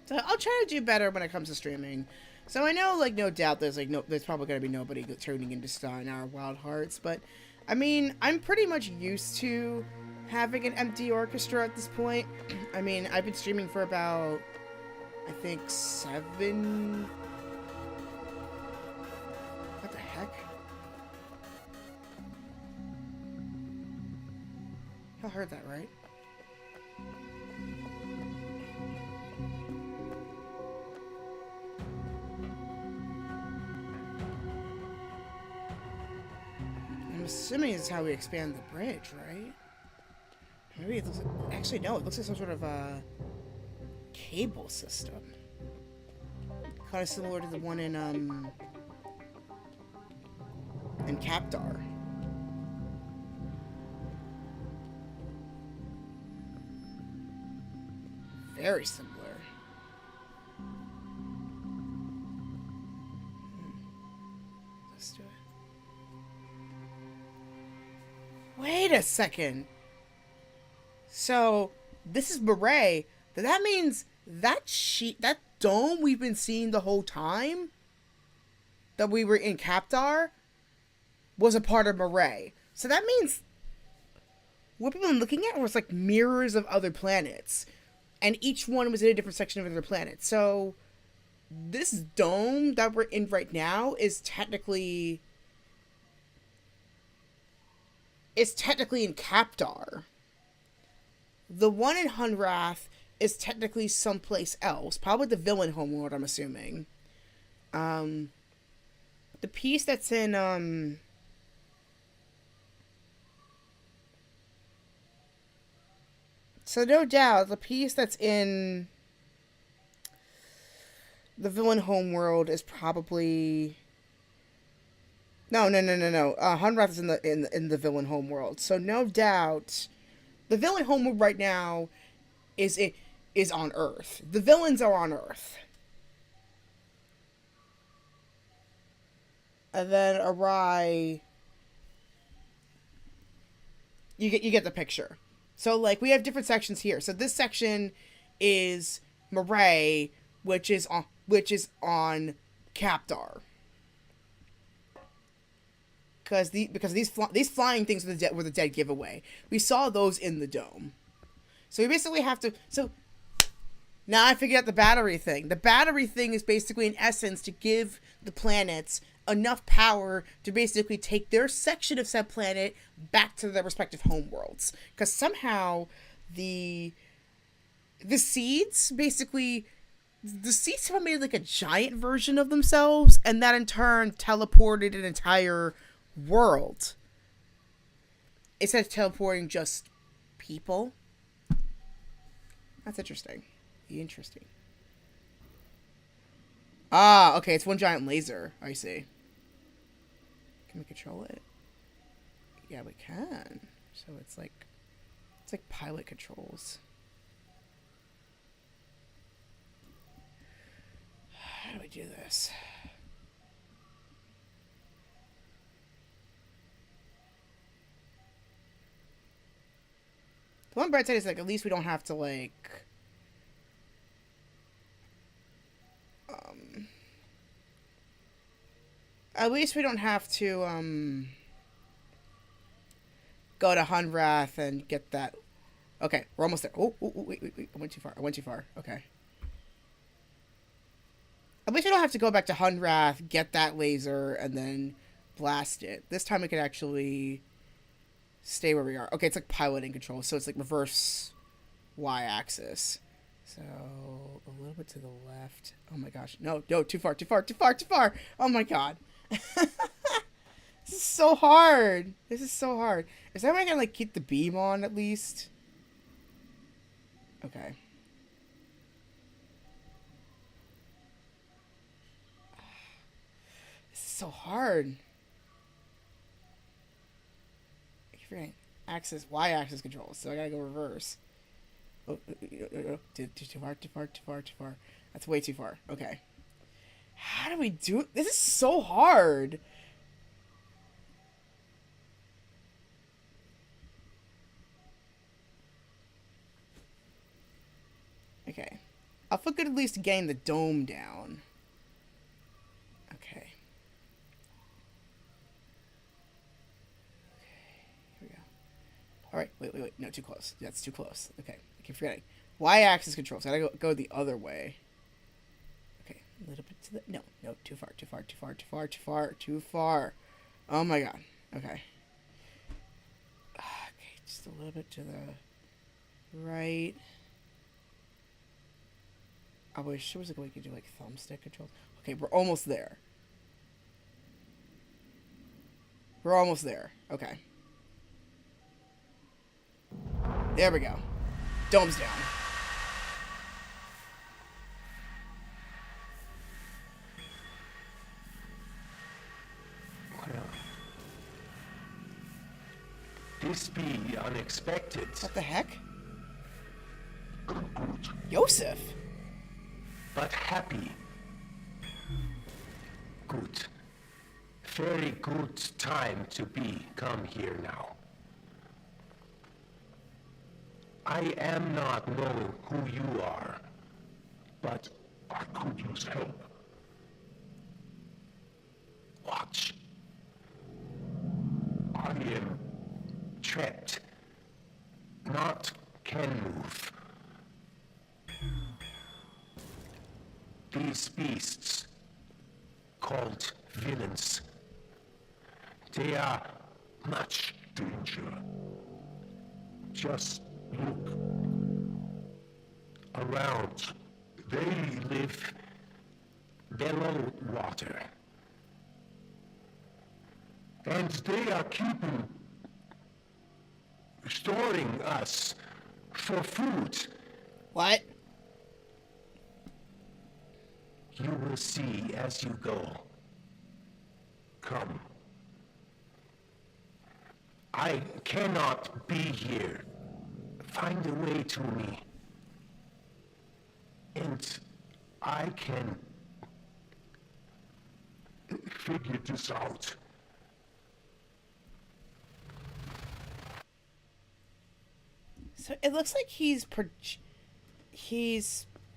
So I'll try to do better when it comes to streaming. So I know, like, no doubt there's probably gonna be nobody tuning into Star our Wild Hearts, but I mean, I'm pretty much used to having an empty orchestra at this point. I mean, I've been streaming for about, I think, 7. What the heck? Y'all heard that, right? I'm assuming this is how we expand the bridge, right? Maybe it looks like... Actually, no. It looks like some sort of a cable system. Kind of similar to the one in Kaptar. Very similar. Let's do it. Wait a second. So, this is Arai. That means that dome we've been seeing the whole time that we were in Kaptar was a part of Arai. So that means what we've been looking at was like mirrors of other planets. And each one was in a different section of another planet. So this dome that we're in right now is technically in Kaptar. The one in Hunrath is technically someplace else. Probably the villain homeworld, I'm assuming. The piece that's in so no doubt the piece that's in the villain homeworld is probably no. Hunrath is in the villain homeworld. So no doubt the villain homeworld right now is on Earth. The villains are on Earth. And then Arai, you get the picture. So like we have different sections here. So this section is Arai, which is on Kaptar. Because these flying things were the dead giveaway. We saw those in the dome. So we basically have to... So now I figured out the battery thing. The battery thing is basically, in essence, to give the planets enough power to basically take their section of said planet back to their respective homeworlds. Because somehow the seeds basically... The seeds have made like a giant version of themselves, and that in turn teleported an entire world. Instead of teleporting just people. That's interesting. Interesting. Ah, okay, it's one giant laser. I see. Can we control it? Yeah, we can. So it's like pilot controls. How do we do this? The one bright side is like at least we don't have to like at least we don't have to go to Hunrath and get that. Okay, we're almost there. Oh, wait. I went too far. Okay. At least we don't have to go back to Hunrath, get that laser, and then blast it. This time we can actually stay where we are. Okay, it's like piloting control, so it's like reverse y-axis. So, a little bit to the left. Oh my gosh. No, too far. Oh my god. This is so hard. Is that way I can like keep the beam on at least? Okay. This is so hard. I keep forgetting. Y-axis controls, so I gotta go reverse. Oh, too far. That's way too far. Okay. How do we do it? This is so hard. Okay. I'll look at least getting the dome down. Okay. Here we go. Alright, wait. No, too close. That's too close. Okay, I keep forgetting. Y-axis control, so I gotta go the other way. Okay, a little bit to the... No, too far. Oh my god. Okay. Okay, just a little bit to the right. I wish there was a way you could do like thumbstick controls. Okay, we're almost there. We're almost there. Okay. There we go. Dome's down. Well, this be unexpected. What the heck? Yosef! But happy. Good. Very good time to come here now. I am not know who you are, but I could use help. Watch. I am trapped. Not can move. These beasts, called villains, they are much danger. Just look around. They live below water. And they are storing us for food. What? You will see as you go. Come. I cannot be here. Find a way to me. And I can figure this out. So it looks like he's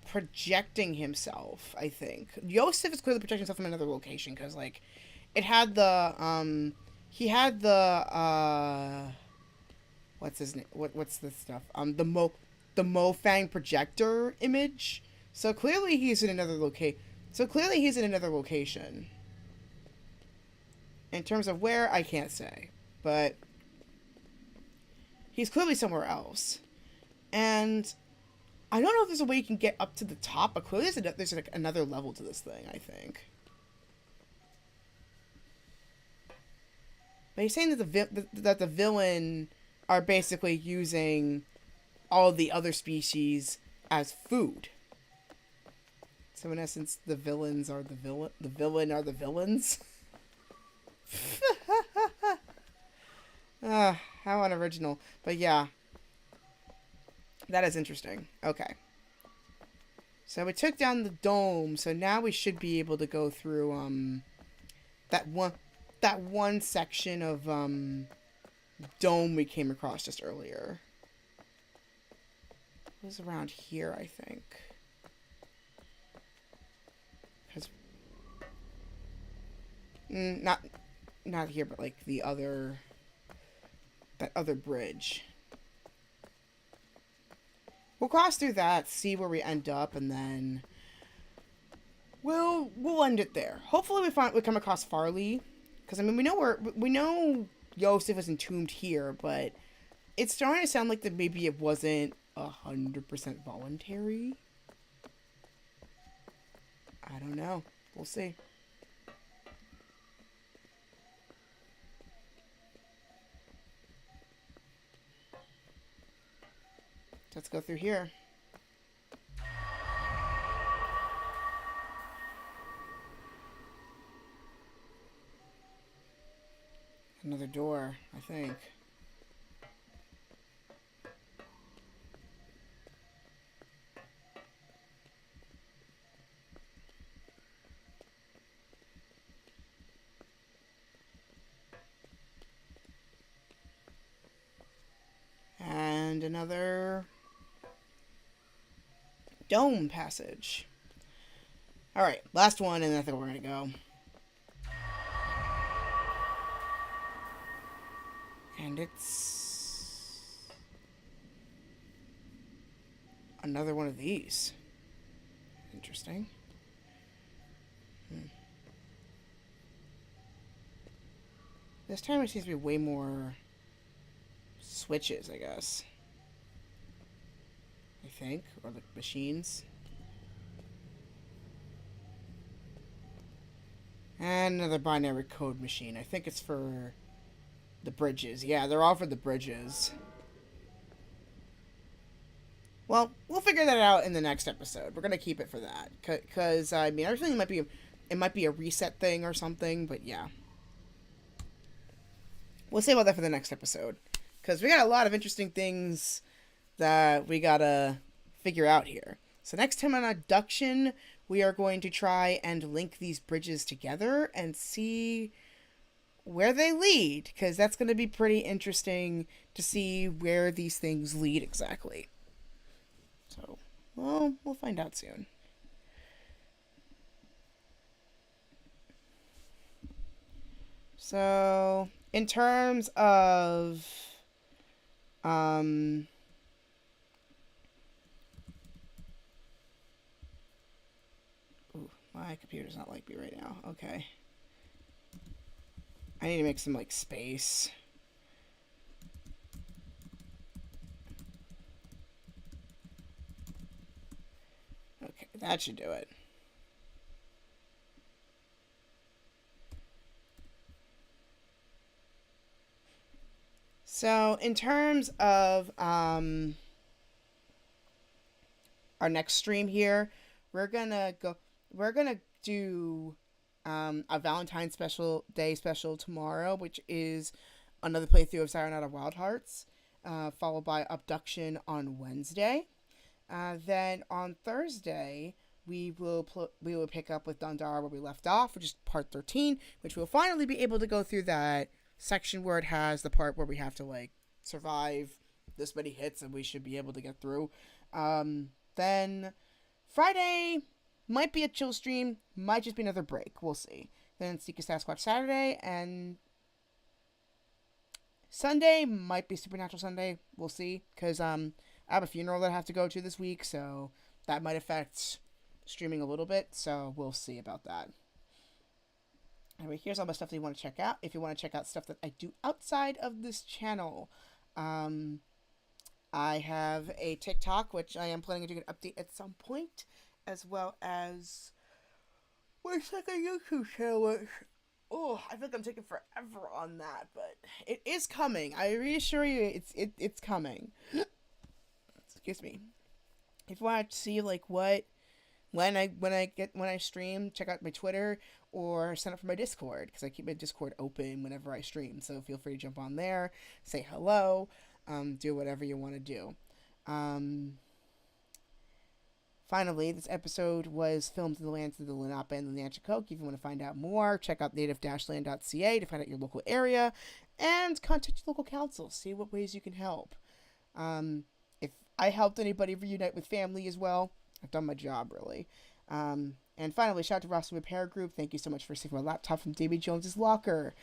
projecting himself, I think. Yosef is clearly projecting himself from another location, because, like, it had the, he had the, what's his name? What's this stuff? The Mofang projector image. So clearly he's in another location. In terms of where, I can't say. But he's clearly somewhere else. And I don't know if there's a way you can get up to the top, but clearly there's like another level to this thing, I think. But he's saying that the villain are basically using all the other species as food. So in essence, the villains are the villain are the villains. How unoriginal. But yeah. That is interesting. Okay. So we took down the dome, so now we should be able to go through that one section of dome we came across just earlier. It was around here, I think. Cause not here, but like that other bridge. We'll cross through that, see where we end up, and then we'll end it there. Hopefully we come across Farley, because I mean we know Yosef is entombed here, but it's starting to sound like that maybe it wasn't 100% voluntary. I don't know. We'll see. Let's go through here. Another door, I think. And another dome passage. Alright, last one, and then I think we're gonna go. And it's another one of these. Interesting. This time it seems to be way more switches, I guess. I think, or like machines. And another binary code machine. I think it's for The bridges. Yeah, they're all for the bridges. Well, we'll figure that out in the next episode. We're gonna keep it for that, cause I mean, I was thinking it might be a reset thing or something, but yeah, we'll save all that for the next episode, cause we got a lot of interesting things that we gotta figure out here. So next time on Obduction, we are going to try and link these bridges together and see where they lead, because that's going to be pretty interesting to see where these things lead exactly. So, well, we'll find out soon. So, in terms of ooh, my computer does not like me right now. Okay. I need to make some, like, space. Okay, that should do it. So, in terms of our next stream here, we're gonna do a Valentine's Day special tomorrow, which is another playthrough of Siren Out of Wild Hearts, followed by Obduction on Wednesday. Then on Thursday, we will pick up with Dundar where we left off, which is part 13, which we'll finally be able to go through that section where it has the part where we have to, like, survive this many hits, and we should be able to get through. Then Friday might be a chill stream, might just be another break. We'll see. Then Seek a Sasquatch Saturday, and Sunday might be Supernatural Sunday. We'll see, because I have a funeral that I have to go to this week, so that might affect streaming a little bit, so we'll see about that. Anyway, here's all my stuff that you want to check out. If you want to check out stuff that I do outside of this channel, I have a TikTok, which I am planning to do an update at some point, as well as my second YouTube channel, which, oh, I think I'm taking forever on that, but it is coming. I reassure you, it's coming. Excuse me. If you want to see, like, when I stream, check out my Twitter or sign up for my Discord, because I keep my Discord open whenever I stream. So feel free to jump on there, say hello, do whatever you want to do. Finally, this episode was filmed in the lands of the Lenape and the Nanticoke. If you want to find out more, check out native-land.ca to find out your local area, and contact your local council. See what ways you can help. If I helped anybody reunite with family as well, I've done my job, really. And finally, shout out to Ross Repair Group. Thank you so much for saving my laptop from Davy Jones's locker.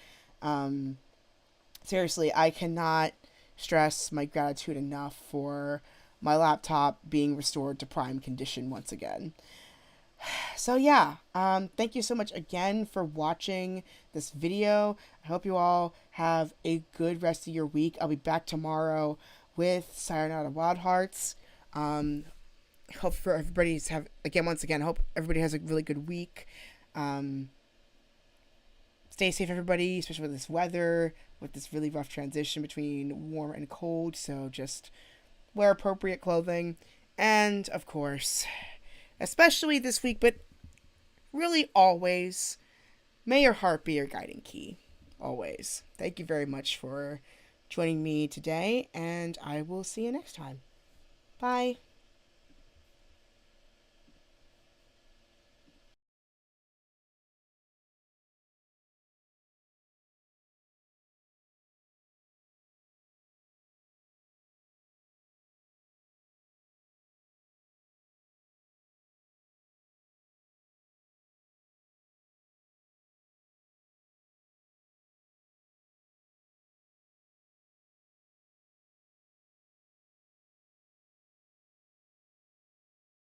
Seriously, I cannot stress my gratitude enough for my laptop being restored to prime condition once again. So yeah, thank you so much again for watching this video. I hope you all have a good rest of your week. I'll be back tomorrow with Siren Out of Wild Hearts. Hope for everybody's once again, hope everybody has a really good week. Stay safe, everybody, especially with this weather, with this really rough transition between warm and cold. So just wear appropriate clothing. And, of course, especially this week, but really always, may your heart be your guiding key. Always. Thank you very much for joining me today, and I will see you next time. Bye.